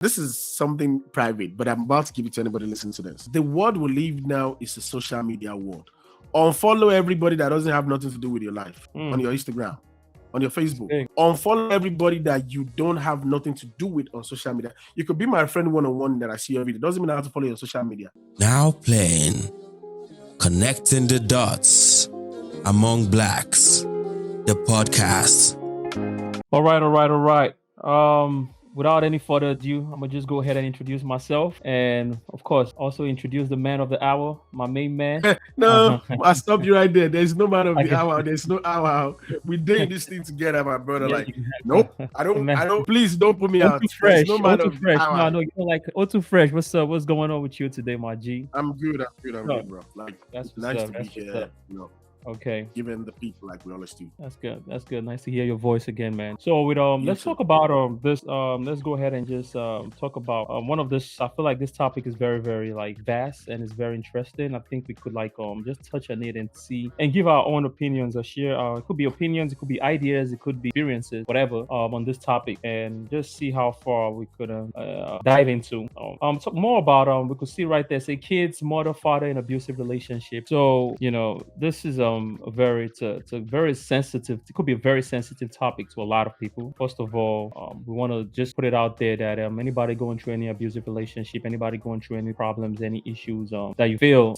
This is something private, but I'm about to give it to anybody listening to this. The world we live now is a social media world. Unfollow everybody that doesn't have nothing to do with your life on your Instagram, on your Facebook. Unfollow everybody that you don't have nothing to do with on social media. You could be my friend one-on-one that I see every day. Doesn't mean I have to follow you on social media. Now playing Connecting the Dots Among Blacks, the podcast. All right. Without any further ado, I'm gonna just go ahead and introduce myself, and of course, also introduce the man of the hour, my main man. No, I stopped you right there. There's no man of the hour. There's no hour. We did this thing together, my brother. Nope. I don't. Please don't put me out. Too fresh. No man of the hour. No, I know you don't like too fresh. What's up? What's going on with you today, my G? I'm good, bro. That's nice to be here. Okay. Given the people like we always do. That's good. Nice to hear your voice again, man. So with let's talk about this. Let's go ahead and just talk about one of this. I feel like this topic is very, very like vast and it's very interesting. I think we could like just touch on it and see and give our own opinions or share. It could be opinions, it could be ideas, it could be experiences, whatever on this topic, and just see how far we could dive into. Talk more about we could see right there. Say kids, mother, father, in abusive relationship. So this is it's a very sensitive. It could be a very sensitive topic to a lot of people. First of all, we want to just put it out there that anybody going through any abusive relationship, anybody going through any problems, any issues that you feel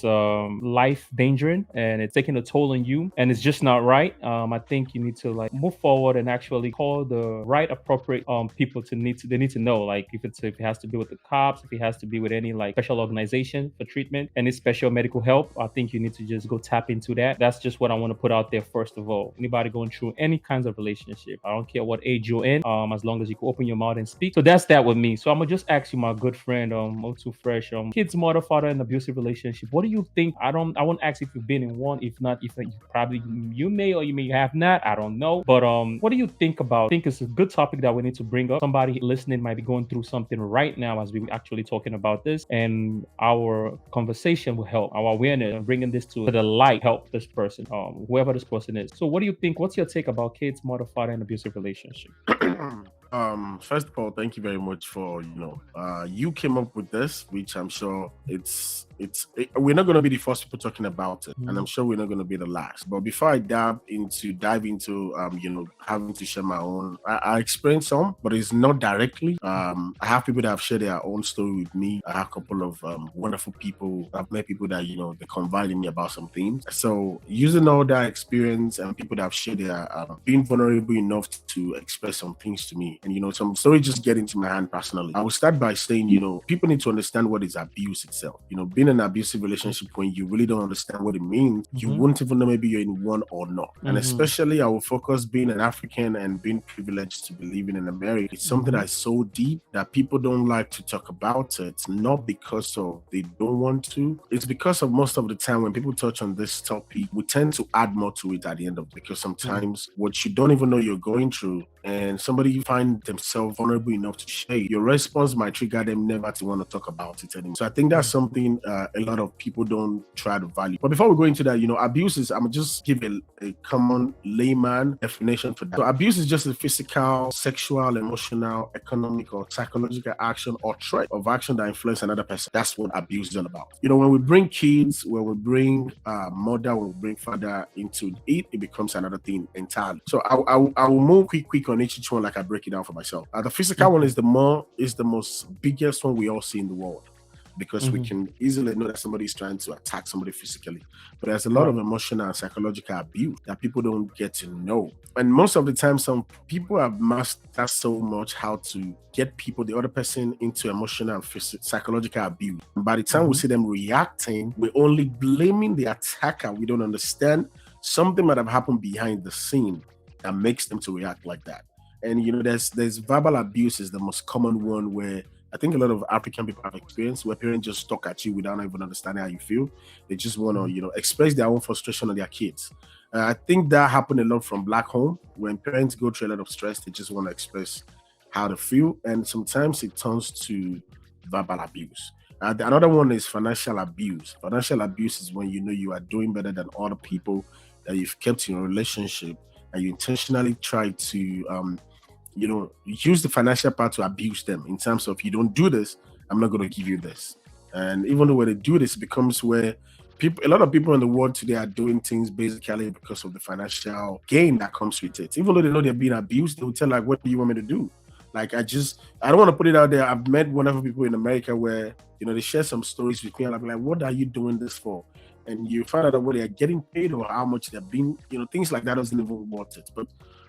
life endangering and it's taking a toll on you, and it's just not right. I think you need to like move forward and actually call the right appropriate people they need to know, like if it has to be with the cops, if it has to be with any like special organization for treatment, any special medical help. I think you need to just go tap into that. That's just what I want to put out there first of all. Anybody going through any kinds of relationship, I don't care what age you're in, as long as you can open your mouth and speak. So that's that with me. So I'm gonna just ask you, my good friend, Too Fresh, kids, mother, father, in abusive relationship. What do you think? I won't ask if you've been in one. If not, if probably you may or you may have not. I don't know. But what do you think about? I think it's a good topic that we need to bring up. Somebody listening might be going through something right now as we actually talking about this, and our conversation will help, our awareness and bringing this to the light help this person, whoever this person is. So what do you think? What's your take about kids, mother, father, and abusive relationship? First of all, thank you very much for you came up with this, which I'm sure we're not going to be the first people talking about it, and I'm sure we're not going to be the last. But before I dive into having to share my own, I experienced some, but it's not directly. I have people that have shared their own story with me. I have a couple of wonderful people. I've met people that they confide in me about some things. So using all that experience and people that have shared their being vulnerable enough to express some things to me, and some story just get into my hand personally. I will start by saying, people need to understand what is abuse itself. Being in an abusive relationship, when you really don't understand what it means, you won't even know maybe you're in one or not. And especially I will focus being an African and being privileged to be living in America. It's something that's so deep that people don't like to talk about it. It's not because of they don't want to. It's because of most of the time when people touch on this topic, we tend to add more to it at the end of it, because sometimes what you don't even know you're going through, and somebody find themselves vulnerable enough to share, your response might trigger them never to want to talk about it anymore. So I think that's something a lot of people don't try to value. But before we go into that, abuse is, I'm just give a common layman definition for that. So abuse is just a physical, sexual, emotional, economic, or psychological action or threat of action that influence another person. That's what abuse is all about. When we bring kids, when we bring mother, when we bring father into it, it becomes another thing entirely. So I will move quick on each one, like I break it down for myself. The physical one is the most biggest one we all see in the world, because we can easily know that somebody is trying to attack somebody physically. But there's a lot of emotional and psychological abuse that people don't get to know. And most of the time, some people have mastered so much how to get the other person into emotional and psychological abuse. And by the time we see them reacting, we're only blaming the attacker. We don't understand something might have happened behind the scene that makes them to react like that. And there's verbal abuse is the most common one, where I think a lot of African people have experienced, where parents just talk at you without even understanding how you feel. They just want to, express their own frustration on their kids. I think that happened a lot from Black home. When parents go through a lot of stress, they just want to express how they feel. And sometimes it turns to verbal abuse. Another one is financial abuse. Financial abuse is when you are doing better than other people that you've kept in a relationship, and you intentionally try to use the financial part to abuse them in terms of, you don't do this, I'm not going to give you this. And even though when they do this, it becomes where a lot of people in the world today are doing things basically because of the financial gain that comes with it. Even though they know they're being abused, they will tell like, what do you want me to do? Like, I don't want to put it out there. I've met wonderful people in America where, they share some stories with me and I'm like, what are you doing this for? And you find out what they are getting paid or how much they're being, things like that doesn't even worth it. But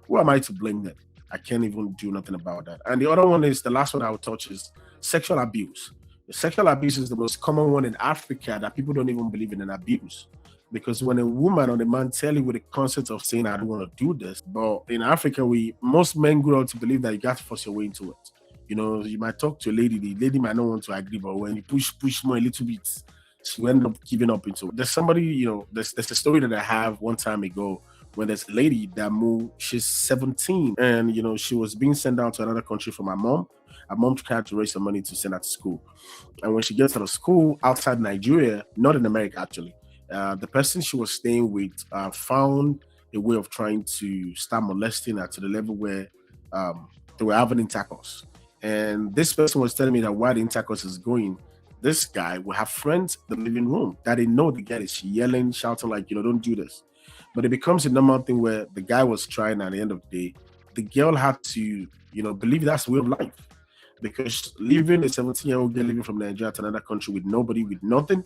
who am I to blame them? I can't even do nothing about that. And the other one is, the last one I would touch, is sexual abuse. The sexual abuse is the most common one in Africa that people don't even believe in an abuse. Because when a woman or a man tell you with the concept of saying, I don't want to do this, but in Africa, most men grow up to believe that you got to force your way into it. You might talk to a lady, the lady might not want to agree, but when you push more a little bit, she will end up giving up into it. There's somebody, there's a story that I have one time ago when there's a lady that moved, she's 17, and she was being sent down to another country for my mom. Her mom tried to raise some money to send her to school. And when she gets out of school outside Nigeria, not in America actually, the person she was staying with found a way of trying to start molesting her to the level where they were having intercourse. And this person was telling me that while the intercourse is going, this guy will have friends in the living room that they know the guy is yelling, shouting like, don't do this. But it becomes a normal thing where the guy was trying, and at the end of the day, the girl had to, believe that's the way of life. Because leaving a 17-year-old girl living from Nigeria to another country with nobody, with nothing,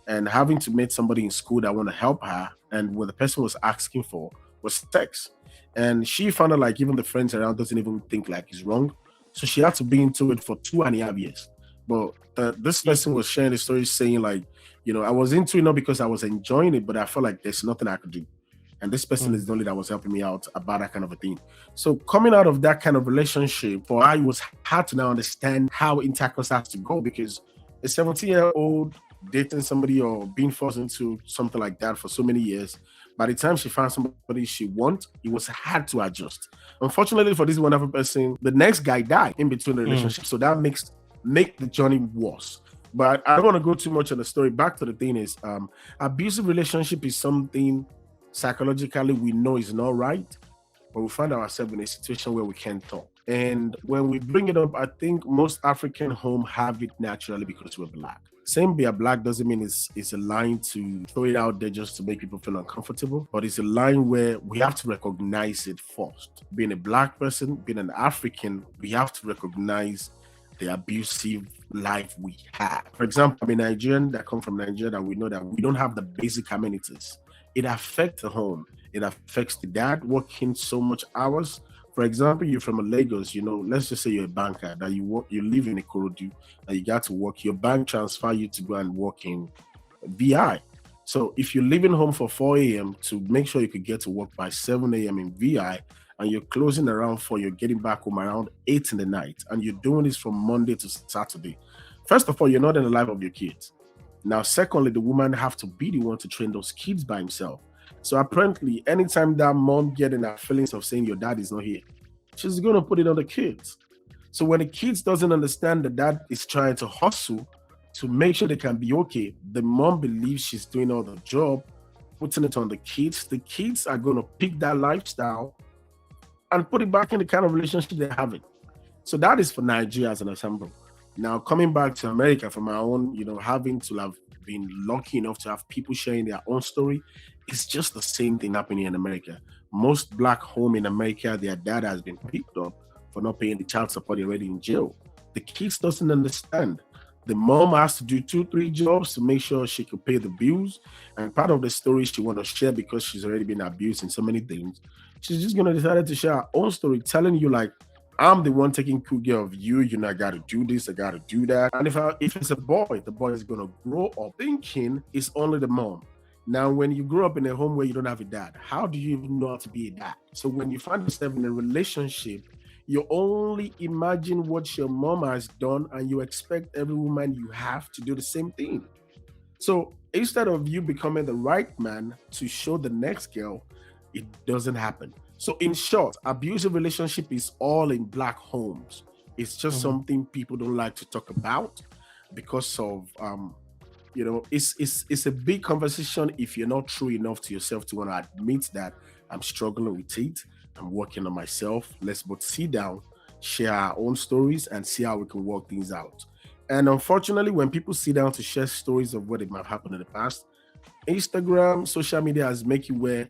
and having to meet somebody in school that want to help her, and what the person was asking for was sex. And she found out like even the friends around doesn't even think like it's wrong. So she had to be into it for 2.5 years. But this person was sharing the story saying like, I was into it not because I was enjoying it, but I felt like there's nothing I could do. And this person is the only that was helping me out about that kind of a thing. So coming out of that kind of relationship, for I was hard to now understand how intercourse has to go, because a 17-year-old dating somebody or being forced into something like that for so many years, by the time she found somebody she wants, it was hard to adjust. Unfortunately for this wonderful person, the next guy died in between the relationship. So that make the journey worse. But I don't want to go too much on the story. Back to the thing is, abusive relationship is something psychologically we know is not right, but we find ourselves in a situation where we can't talk. And when we bring it up, I think most African homes have it naturally because we're Black. Saying we are Black doesn't mean it's a line to throw it out there just to make people feel uncomfortable, but it's a line where we have to recognize it first. Being a Black person, being an African, we have to recognize the abusive life we have. For example, I'm a Nigerian that come from Nigeria, that we know that we don't have the basic amenities. It affects the home. It affects the dad working so much hours. For example, you're from Lagos, let's just say you're a banker, that you live in Ikorodu, and you got to work. Your bank transfer you to go and work in VI. So if you're leaving home for 4 a.m. to make sure you could get to work by 7 a.m. in VI, and you're closing around 4, you're getting back home around 8 in the night, and you're doing this from Monday to Saturday. First of all, you're not in the life of your kids. Now, secondly, the woman have to be the one to train those kids by himself. So apparently, anytime that mom getting her feelings of saying your dad is not here, she's going to put it on the kids. So when the kids doesn't understand that dad is trying to hustle to make sure they can be okay, the mom believes she's doing all the job, putting it on the kids. The kids are going to pick that lifestyle and put it back in the kind of relationship they're having. So that is for Nigeria as an example. Now, coming back to America from my own, having to have been lucky enough to have people sharing their own story, it's just the same thing happening in America. Most Black home in America, their dad has been picked up for not paying the child support, already in jail. The kids doesn't understand. The mom has to do 2-3 jobs to make sure she could pay the bills. And part of the story she want to share, because she's already been abused in so many things, she's just going to decide to share her own story, telling you like, I'm the one taking good care of you. You know, I got to do this, I got to do that. And if it's a boy, the boy is going to grow up thinking it's only the mom. Now, when you grow up in a home where you don't have a dad, how do you even know how to be a dad? So when you find yourself in a relationship, you only imagine what your mom has done, and you expect every woman you have to do the same thing. So instead of you becoming the right man to show the next girl, it doesn't happen. So in short, abusive relationship is all in Black homes. It's just something people don't like to talk about because of it's a big conversation if you're not true enough to yourself to want to admit that I'm struggling with it. I'm working on myself. Let's both sit down, share our own stories, and see how we can work things out. And unfortunately, when people sit down to share stories of what it might have happened in the past, Instagram, social media has make it where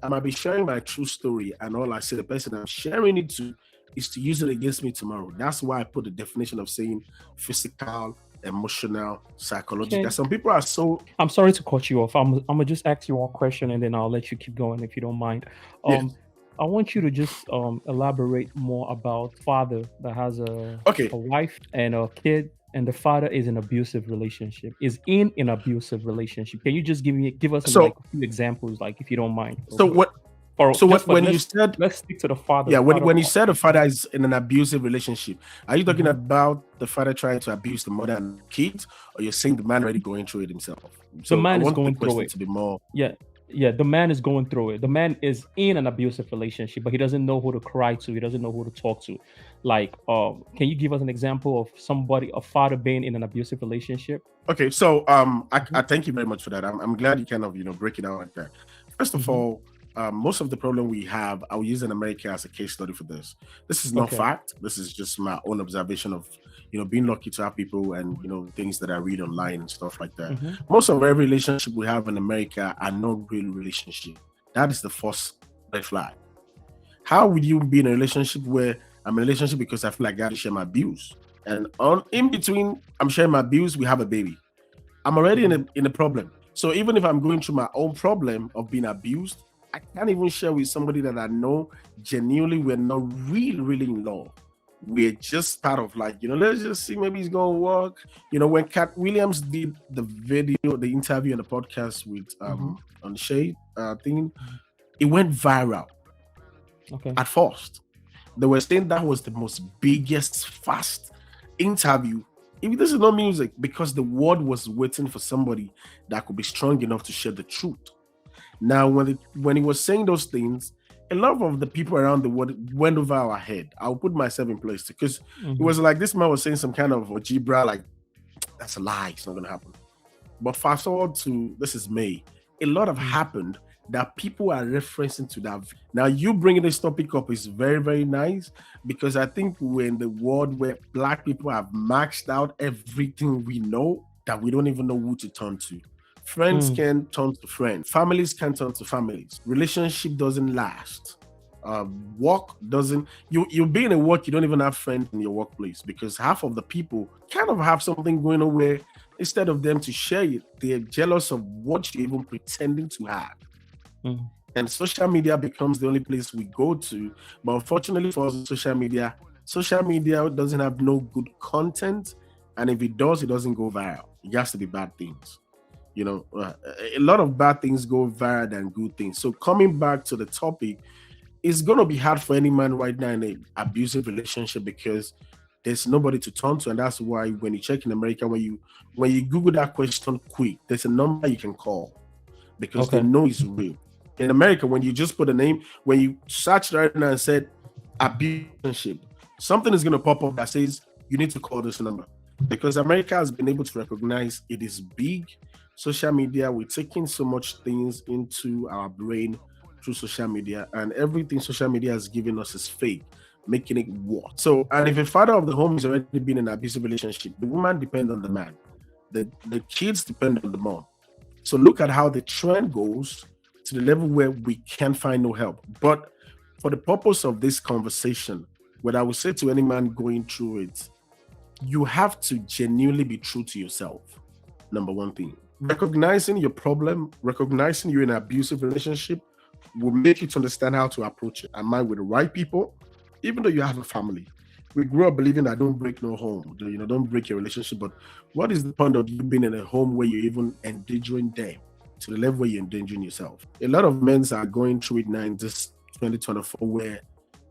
I might be sharing my true story, and all I say, the person I'm sharing it to is to use it against me tomorrow. That's why I put the definition of saying physical, emotional, psychological. Okay. Some people are so I'm sorry to cut you off. I'm gonna just ask you one question and then I'll let you keep going if you don't mind. yes. I want you to just elaborate more about father that has Okay, a wife and a kid, and the father is in abusive relationship, is in an abusive relationship. Can you just give us so like a few examples, like if you don't mind? so what Or so just what but when you said let's stick to the father. yeah, when Father. you said the father is in an abusive relationship, are you talking Mhm. about the father trying to abuse the mother and kids, or you're saying the man already going through it himself? The So I man is want the going through question it. to be more Yeah, yeah. The man is going through it. The man is in an abusive relationship, but he doesn't know who to cry to. He doesn't know who to talk to. Like, can you give us an example of somebody, a father being in an abusive relationship? okay. So Mhm. I thank you very much for that. I'm glad you kind of break it down like that. First of Mhm. all, most of the problem we have, I'll use in America as a case study for this. This is not Okay. fact. This is just my own observation of being lucky to have people and things that I read online and stuff like that. Mhm. Most of every relationship we have in America are not real relationship. That is the first red flag. How would you be in a relationship where I'm in a relationship because I feel like I got to share my bills, and on in between I'm sharing my bills, we have a baby. I'm already Mhm. in a problem. So even if I'm going through my own problem of being abused, I can't even share with somebody that I know genuinely we're not really in love. We're just part of like, let's just see, maybe it's gonna work. When Cat Williams did the interview and the podcast with Mhm. on Shade thing, it went viral Okay. at first. They were saying that was the most biggest fast interview. If this is not music, because the world was waiting for somebody that could be strong enough to share the truth. Now, when he was saying those things, a lot of the people around the world went over our head. I'll put myself in place because it Mhm. was like this man was saying some kind of algebra, like that's a lie, it's not gonna happen. But fast forward to this is May. A lot have Mhm. happened that people are referencing to that. Now, you bringing this topic up is very nice because I think we're in the world where Black people have maxed out everything we know that we don't even know who to turn to. Friends Mm. can turn to friends, families can turn to families. Relationship doesn't last. Work doesn't. You be in a work, you don't even have friends in your workplace because half of the people kind of have something going on where instead of them to share it, they're jealous of what you're even pretending to have. Mm. And social media becomes the only place we go to. But unfortunately for us, social media doesn't have no good content. And if it does, it doesn't go viral. It has to be bad things. A lot of bad things go viral than good things. So coming back to the topic, it's gonna be hard for any man right now in an abusive relationship because there's nobody to turn to, and that's why when you check in America, when you Google that question quick, there's a number you can call because they Okay. know it's real. In America, when you just put a name, when you search right now and said abusive relationship, something is gonna pop up that says you need to call this number because America has been able to recognize it is big. Social media, we're taking so much things into our brain through social media, and everything social media has given us is fake, making it worse. So, and if a father of the home is already been in an abusive relationship, the woman depends on the man, the kids depend on the mom. So look at how the trend goes to the level where we can't find no help. But for the purpose of this conversation, what I would say to any man going through it, you have to genuinely be true to yourself. Number one thing, recognizing your problem, recognizing you're in an abusive relationship will make you to understand how to approach it. Am I with the right people? Even though you have a family, we grew up believing that don't break no home, don't break your relationship. But what is the point of you being in a home where you're even endangering them to the level where you're endangering yourself? A lot of men are going through it now in this 2024 where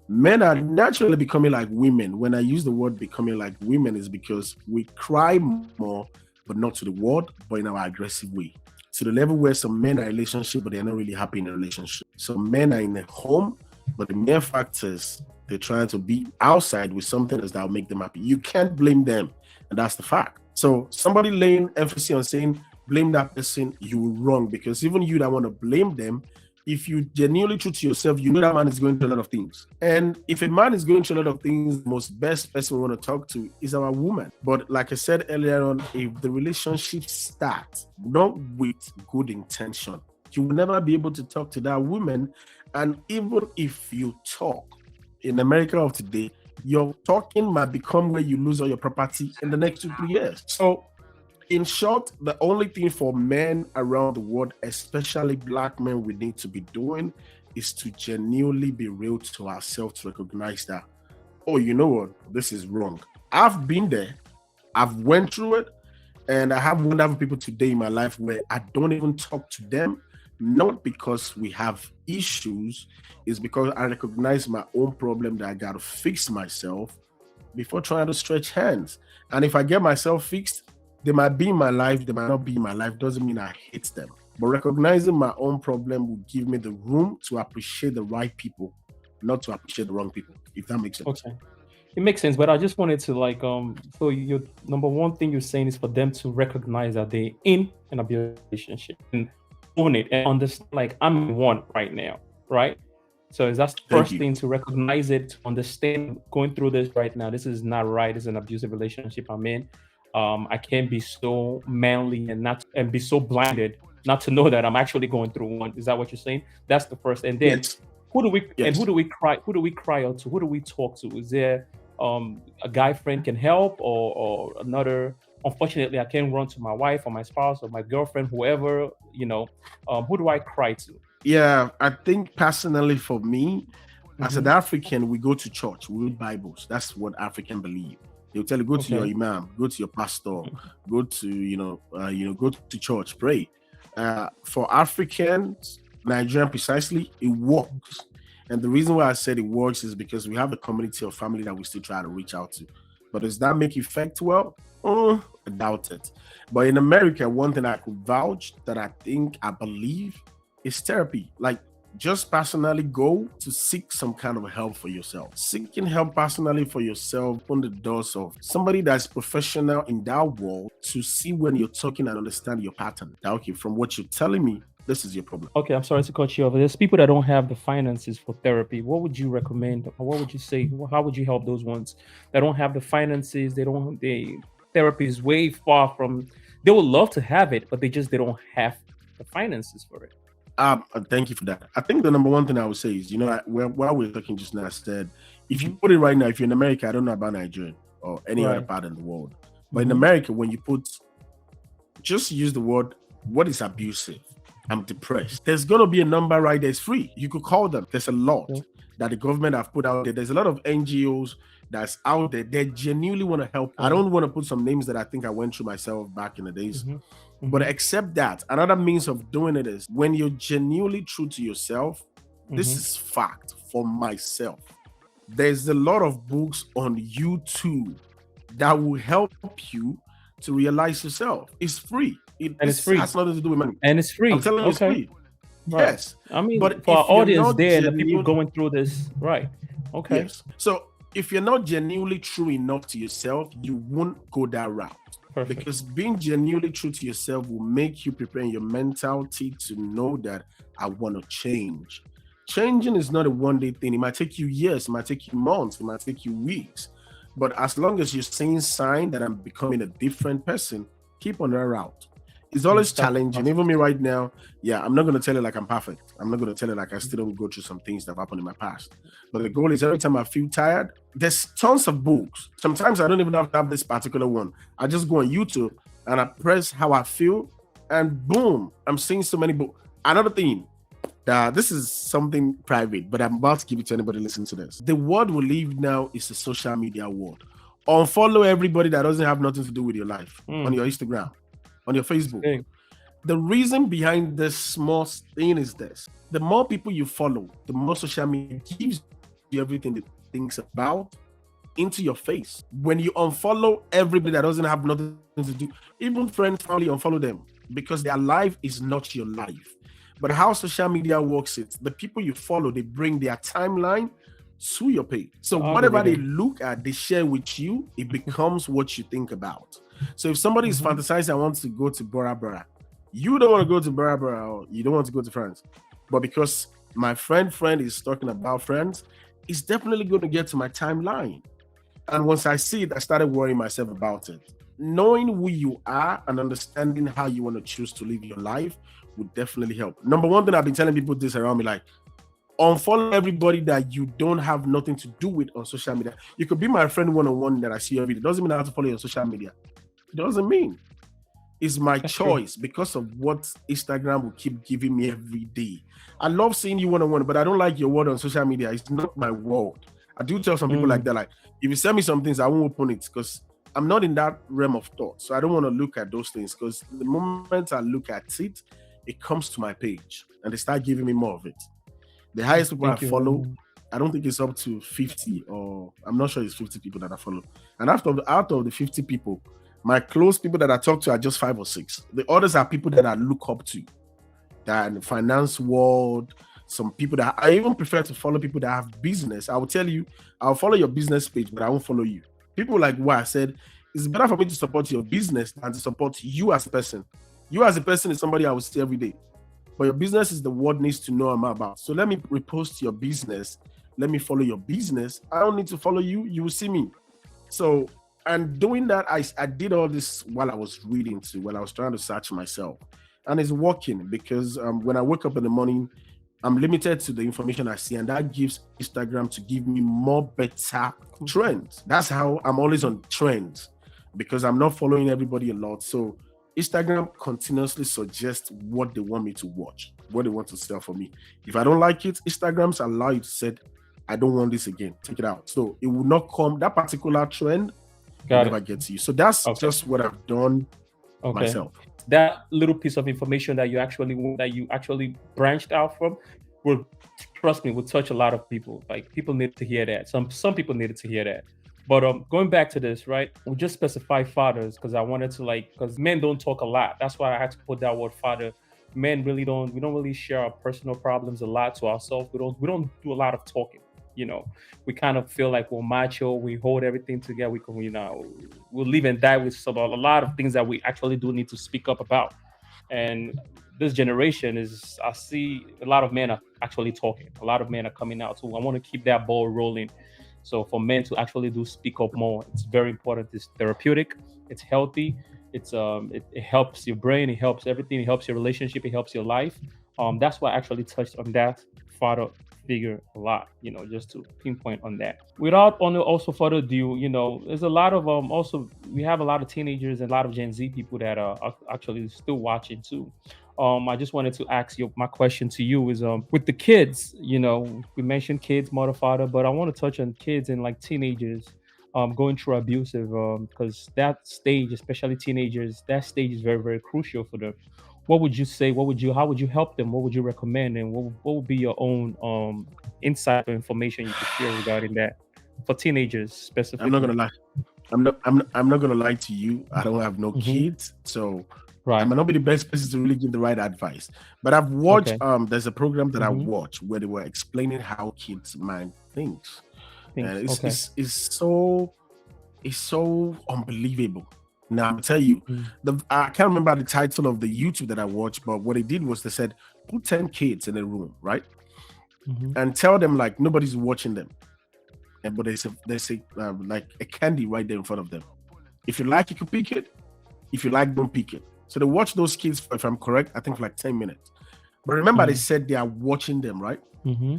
men are naturally becoming like women. When I use the word becoming like women, is because we cry more, but not to the world, but in our aggressive way. To the level where some men are in a relationship, but they're not really happy in a relationship. Some men are in a home, but the mere fact is they're trying to be outside with something else that will make them happy. You can't blame them, and that's the fact. So somebody laying emphasis on saying blame that person, you're wrong, because even you that want to blame them, if you genuinely true to yourself, you know that man is going through a lot of things. And if a man is going through a lot of things, the most best person we want to talk to is our woman. But like I said earlier on, if the relationship starts not with good intention, you will never be able to talk to that woman. And even if you talk, in America of today, your talking might become where you lose all your property in the next 2-3 years. So in short, the only thing for men around the world, especially black men, we need to be doing is to genuinely be real to ourselves, to recognize that, oh, you know what, this is wrong. I've been there, I've went through it, and I have wonderful people today in my life where I don't even talk to them, not because we have issues, it's because I recognize my own problem that I got to fix myself before trying to stretch hands. And if I get myself fixed, they might be in my life, they might not be in my life, doesn't mean I hate them. But recognizing my own problem will give me the room to appreciate the right people, not to appreciate the wrong people, if that makes sense. Okay. It makes sense, but I just wanted to like so your number one thing you're saying is for them to recognize that they're in an abusive relationship and own it and understand, like, I'm one right now, right? So that's the first thing, to recognize it, to understand going through this right now. This is not right. It's an abusive relationship I'm in. I can't be so manly and be so blinded not to know that I'm actually going through one. Is that what you're saying? That's the first. And then who do we cry out to? Who do we talk to? Is there a guy friend can help, or another? Unfortunately, I can't run to my wife or my spouse or my girlfriend, whoever, who do I cry to? Yeah, I think personally for me, as an African, we go to church, we read Bibles. That's what African believe. They'll tell you, go to your imam, go to your pastor, go to, go to church, pray. For Africans, Nigerian precisely, it works. And the reason why I said it works is because we have a community of family that we still try to reach out to. But does that make effect well? I doubt it. But in America, one thing I could vouch that I believe is therapy. Like, just personally go to seek some kind of help for yourself. Seeking help personally for yourself open the doors of somebody that's professional in that world to see when you're talking and understand your pattern. Now, okay, from what you're telling me, this is your problem. Okay, I'm sorry to cut you off. There's people that don't have the finances for therapy. What would you recommend? Or what would you say? How would you help those ones that don't have the finances? Therapy is way far from. They would love to have it, but they don't have the finances for it. Thank you for that. I think the number one thing I would say is, while we're talking just now, I said, if you put it right now, if you're in America, I don't know about Nigeria or any other part in the world, but in America, when you just use the word, what is abusive? I'm depressed. There's going to be a number right there. It's free. You could call them. There's a lot that the government have put out there. There's a lot of NGOs that's out there. They genuinely want to help. I don't want to put some names that I think I went through myself back in the days. But except that, another means of doing it is when you're genuinely true to yourself. This is fact for myself. There's a lot of books on YouTube that will help you to realize yourself. It's free. It's free. It has nothing to do with money. And it's free. I'm telling you, it's free. Right. Yes. I mean, but for our audience there, the people going through this, right? Okay. Yes. So if you're not genuinely true enough to yourself, you won't go that route. Perfect. Because being genuinely true to yourself will make you prepare your mentality to know that I want to change. Changing is not a one-day thing. It might take you years, it might take you months, it might take you weeks. But as long as you're seeing signs that I'm becoming a different person, keep on that route. It's always challenging. Even me right now, I'm not going to tell you like I'm perfect. I'm not going to tell you like I still don't go through some things that have happened in my past. But the goal is every time I feel tired, there's tons of books. Sometimes I don't even have to have this particular one. I just go on YouTube and I press how I feel and boom, I'm seeing so many books. Another thing, this is something private, but I'm about to give it to anybody listening to this. The world we live now is a social media world. Unfollow everybody that doesn't have nothing to do with your life on your Instagram, on your Facebook. Okay. The reason behind this small thing is this. The more people you follow, the more social media gives you everything it thinks about into your face. When you unfollow everybody that doesn't have nothing to do, even friends, family, unfollow them because their life is not your life. But how social media works is the people you follow, they bring their timeline to your page. So whatever they look at, they share with you, it becomes what you think about. So if somebody is fantasizing, I want to go to Bora Bora, you don't want to go to Bora Bora or you don't want to go to France. But because my friend is talking about friends, it's definitely going to get to my timeline. And once I see it, I started worrying myself about it. Knowing who you are and understanding how you want to choose to live your life would definitely help. Number one thing I've been telling people this around me, like, unfollow everybody that you don't have nothing to do with on social media. You could be my friend one-on-one that I see every day. It doesn't mean I have to follow you on social media. It doesn't mean. It's my choice because of what Instagram will keep giving me every day. I love seeing you one-on-one, but I don't like your word on social media. It's not my world. I do tell some people like that, like, if you send me some things, I won't open it because I'm not in that realm of thought. So I don't want to look at those things because the moment I look at it, it comes to my page and they start giving me more of it. The highest people I follow, I don't think it's up to 50, or I'm not sure it's 50 people that I follow. And out of the 50 people, my close people that I talk to are just 5 or 6. The others are people that I look up to, that are in the finance world. Some people that I even prefer to follow people that have business. I will tell you, I'll follow your business page, but I won't follow you. People like what I said, it's better for me to support your business than to support you as a person. You as a person is somebody I will see every day. But your business is the world needs to know about. So let me repost your business. Let me follow your business. I don't need to follow you. You will see me. So, and doing that, I did all this while I was reading too, while I was trying to search myself. And it's working because when I wake up in the morning, I'm limited to the information I see. And that gives Instagram to give me more better trends. That's how I'm always on trends because I'm not following everybody a lot. So Instagram continuously suggests what they want me to watch, what they want to sell for me. If I don't like it, Instagrams allow you to say, I don't want this again, take it out. So it will not come, that particular trend will never get to you. So that's just what I've done myself. That little piece of information that you actually branched out from will, trust me, will touch a lot of people. Like, people need to hear that. Some people needed to hear that. But going back to this, right? We just specify fathers because I wanted to, because men don't talk a lot. That's why I had to put that word father. Men we don't really share our personal problems a lot to ourselves. We don't do a lot of talking. We kind of feel like we're macho. We hold everything together. We'll live and die with a lot of things that we actually do need to speak up about. And this generation I see a lot of men are actually talking. A lot of men are coming out. So I want to keep that ball rolling. So for men to actually do speak up more, it's very important. It's therapeutic. It's healthy. It helps your brain. It helps everything. It helps your relationship. It helps your life. That's why I actually touched on that father figure a lot, just to pinpoint on that. Without also further ado, there's a lot of also we have a lot of teenagers and a lot of Gen Z people that are actually still watching too. I just wanted to ask you, my question to you is with the kids, we mentioned kids, mother, father, but I want to touch on kids and like teenagers going through abusive because that stage, especially teenagers, that stage is very, very crucial for them. What would you say? How would you help them? What would you recommend? And what would be your own insight or information you could share regarding that for teenagers specifically? I'm not gonna lie. I'm not gonna lie to you. I don't have no kids, so I might not be the best person to really give the right advice. But I've watched there's a program that I watched where they were explaining how kids mind thinks. And it's so unbelievable. Now I'll tell you, I can't remember the title of the YouTube that I watched, but what they did was they said, put 10 kids in a room, right? And tell them like nobody's watching them. But they say like a candy right there in front of them. If you like, you can pick it. If you like, don't pick it. So they watch those kids for, if I'm correct, I think for like 10 minutes. But remember, they said they are watching them, right?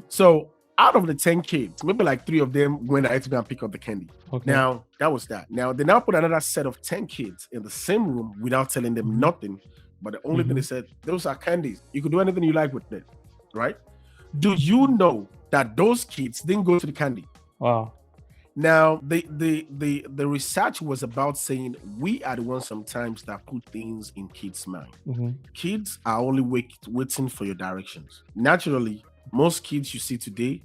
So out of the 10 kids, maybe like 3 of them went ahead to go and pick up the candy. Now, that was that. Now, they now put another set of 10 kids in the same room without telling them nothing. But the only thing they said, those are candies. You could do anything you like with it, right? Do you know that those kids didn't go to the candy? Wow. Now, the research was about saying we are the ones sometimes that put things in kids' mind. Kids are only waiting for your directions. Naturally, most kids you see today,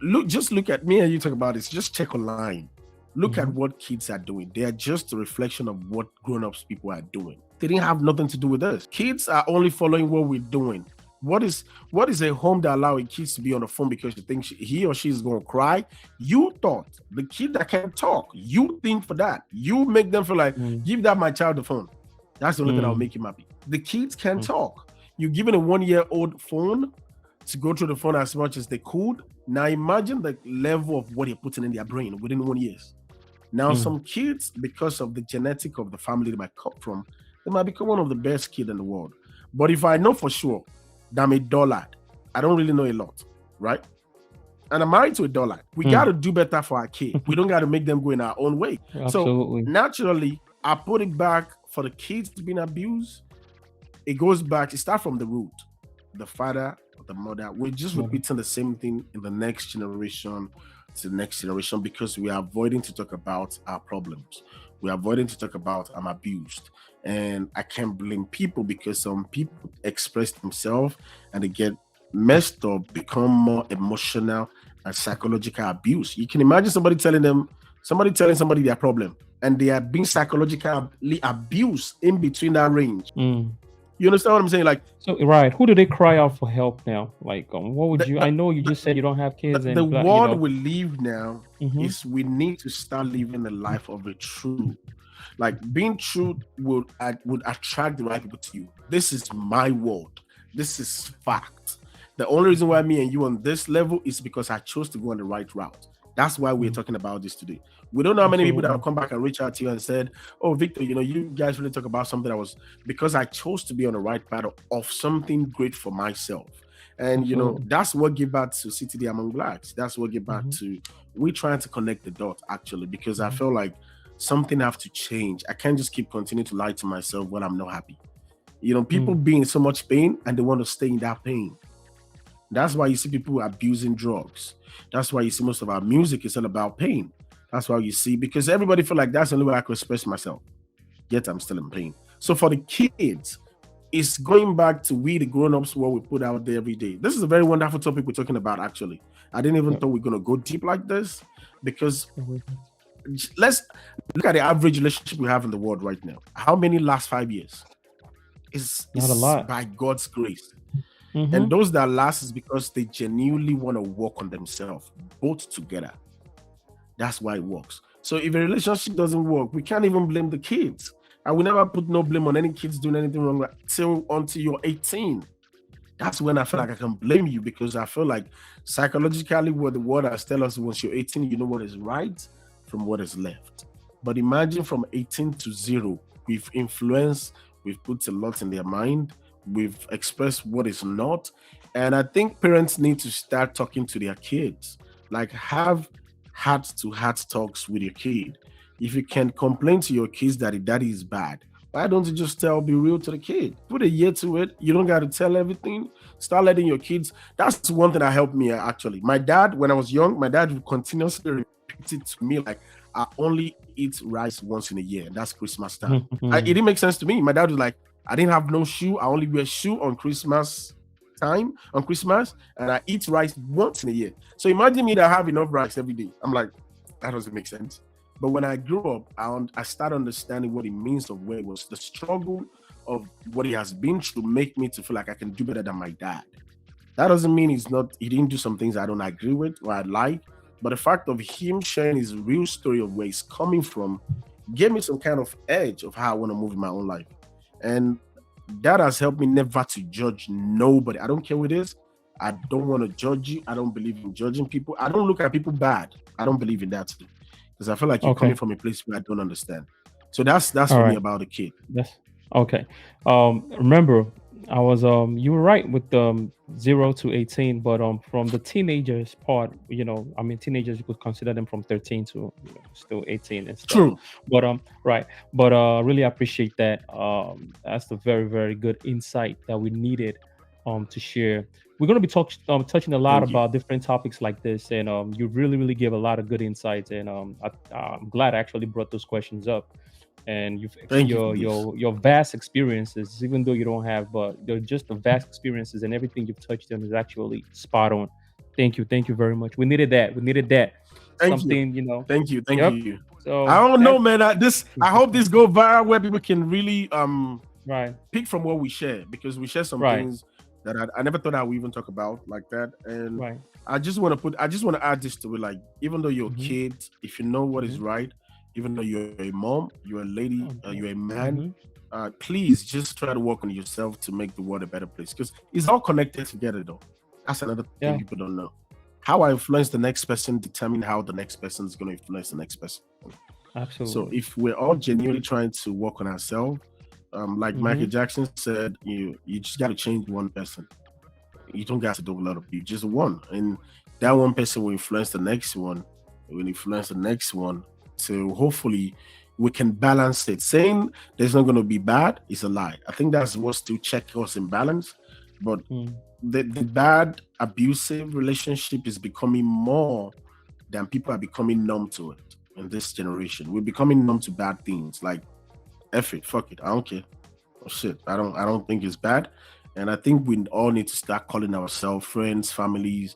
look at me and you talk about this, just check online. Look at what kids are doing. They are just a reflection of what grown-ups people are doing. They didn't have nothing to do with us. Kids are only following what we're doing. What is a home that allowing kids to be on the phone because you think he or she is going to cry? You thought the kid that can't talk, you think for that. You make them feel like, give that my child the phone. That's the only thing that will make him happy. The kids can talk. You're giving a 1-year-old phone to go through the phone as much as they could. Now imagine the level of what you're putting in their brain within 1 year. Now, some kids, because of the genetic of the family they might come from, they might become one of the best kids in the world. But if I know for sure that I'm a dullard, I don't really know a lot, right? And I'm married to a dullard. We got to do better for our kid. We don't got to make them go in our own way. Absolutely. So naturally, I put it back for the kids being abused. It goes back, it starts from the root. The father, the mother, we're just repeating the same thing in the next generation to the next generation because we are avoiding to talk about our problems. We're avoiding to talk about I'm abused. And I can't blame people because some people express themselves and they get messed up, become more emotional and psychological abuse. You can imagine somebody telling somebody their problem and they are being psychologically abused in between that range. You understand what I'm saying? Like, so right, who do they cry out for help now? Like, what would you? I know you just said you don't have kids. The world we live now is we need to start living the life of a true. Like being true would attract the right people to you. This is my world. This is fact. The only reason why me and you on this level is because I chose to go on the right route. That's why we're talking about this today. We don't know how many people that have come back and reached out to you and said, oh, Victor, you guys really talk about something that was because I chose to be on the right path of something great for myself. And, that's what give back to CTDAMONGBLACKS. That's what give back to, we're trying to connect the dot actually, because I feel like something have to change. I can't just keep continuing to lie to myself when I'm not happy. People be in so much pain and they want to stay in that pain. That's why you see people abusing drugs. That's why you see most of our music is all about pain. That's why you see, because everybody feel like that's the only way I could express myself. Yet I'm still in pain. So for the kids, it's going back to we, the grown-ups, what we put out there every day. This is a very wonderful topic we're talking about, actually. I didn't even thought we're going to go deep like this because let's look at the average relationship we have in the world right now. How many last 5 years? It's not a lot. By God's grace. And those that last is because they genuinely want to work on themselves, both together. That's why it works. So if a relationship doesn't work, we can't even blame the kids. I will never put no blame on any kids doing anything wrong until you're 18. That's when I feel like I can blame you because I feel like psychologically what the world has tell us once you're 18, you know what is right from what is left. But imagine from 18 to 0, we've influenced, we've put a lot in their mind, we've expressed what is not. And I think parents need to start talking to their kids, like have heart-to-heart talks with your kid. If you can complain to your kids that daddy is bad, why don't you just be real to the kid? Put a year to it. You don't got to tell everything. Start letting your kids. That's one thing that helped me actually. My dad, when I was young, my dad would continuously repeat it to me like, I only eat rice once in a year. And that's Christmas time. It didn't make sense to me. My dad was like, I didn't have no shoe. I only wear shoe on Christmas time, and I eat rice once in a year. So imagine me that I have enough rice every day. I'm like, that doesn't make sense. But when I grew up, I started understanding what it means of where it was the struggle of what he has been through make me to feel like I can do better than my dad. That doesn't mean he didn't do some things I don't agree with or I like, but the fact of him sharing his real story of where he's coming from gave me some kind of edge of how I want to move in my own life. And that has helped me never to judge nobody. I don't care who it is. I don't want to judge you. I don't believe in judging people. I don't look at people bad. I don't believe in that too. Because I feel like you're coming from a place where I don't understand. So that's for me about the kid. That's okay. Remember, I was you were right with 0 to 18, but from the teenagers part, teenagers you could consider them from 13 to still 18 and stuff. True. But but really appreciate that. That's a very, very good insight that we needed to share. We're going to be touching a lot about different topics like this, and you really, really give a lot of good insights, and I'm glad I actually brought those questions up. And your vast experiences, even though you don't have, but they're just the vast experiences, and everything you've touched on is actually spot on. Thank you very much. We needed that. Thank Something, you. Thank you. So I don't know, man. I hope this go viral where people can really pick from what we share, because we share some things that I never thought I would even talk about like that. And I just want to add this to it. Like, even though you're a kid, if you know what is right, even though you're a mom, you're a lady, you're a man, please just try to work on yourself to make the world a better place, because it's all connected together though. That's another thing people don't know. How I influence the next person determine how the next person is going to influence the next person. Absolutely. So if we're all genuinely trying to work on ourselves, like Michael Jackson said, you just got to change one person. You don't got to do a lot of people, just one, and that one person will influence the next one. Will influence the next one. So hopefully we can balance it. Saying there's not going to be bad is a lie. I think that's what's to check us in balance. But the bad abusive relationship is becoming more than people are becoming numb to it in this generation. We're becoming numb to bad things like F it, fuck it, I don't care. Oh shit, I don't think it's bad. And I think we all need to start calling ourselves friends, families,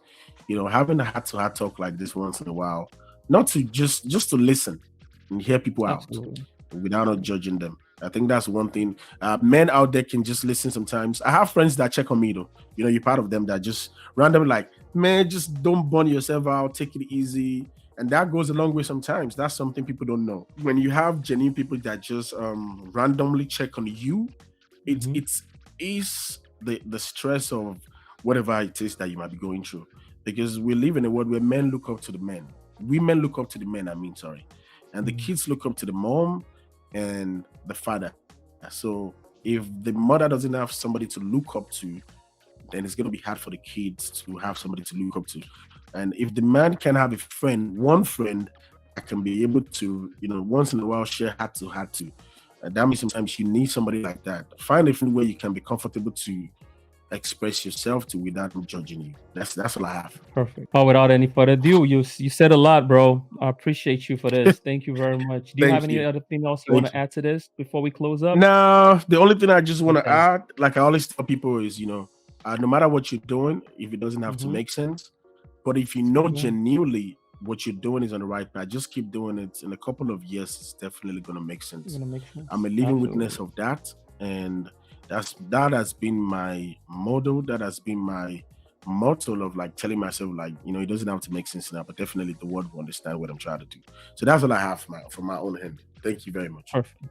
having a heart-to-heart talk like this once in a while. Not to just to listen and hear people out without not judging them. I think that's one thing. Men out there can just listen sometimes. I have friends that check on me though. You're part of them that just randomly like, man, just don't burn yourself out, take it easy. And that goes a long way sometimes. That's something people don't know. When you have genuine people that just randomly check on you, it's the stress of whatever it is that you might be going through. Because we live in a world where men look up to the men. Women look up to the men, and the kids look up to the mom and the father. So if the mother doesn't have somebody to look up to, then it's going to be hard for the kids to have somebody to look up to. And if the man can have a friend, one friend that can be able to, once in a while share heart to heart to, that means sometimes you need somebody like that. Find a friend where you can be comfortable to express yourself to without them judging you. That's all I have. Perfect. Oh, without any further ado, you said a lot, bro. I appreciate you for this. Thank you very much. Do you have any other thing else you want to add to this before we close up? No, the only thing I just want to add, like I always tell people, is no matter what you're doing, if it doesn't have to make sense, but if you know genuinely what you're doing is on the right path, just keep doing it. In a couple of years, it's definitely going to make sense. I'm a living witness of that, and that has been my model. That has been my motto of like telling myself, like, it doesn't have to make sense now, but definitely the world will understand what I'm trying to do. So that's all I have from my own hand. Thank you very much. Perfect.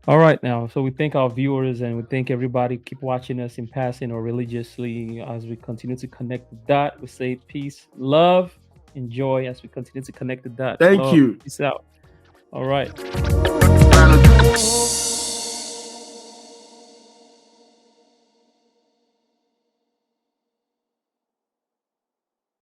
All right, now, so we thank our viewers and we thank everybody keep watching us in passing or religiously as we continue to connect the dot. We say peace, love, enjoy as we continue to connect the dot. Thank you. Peace out. All right.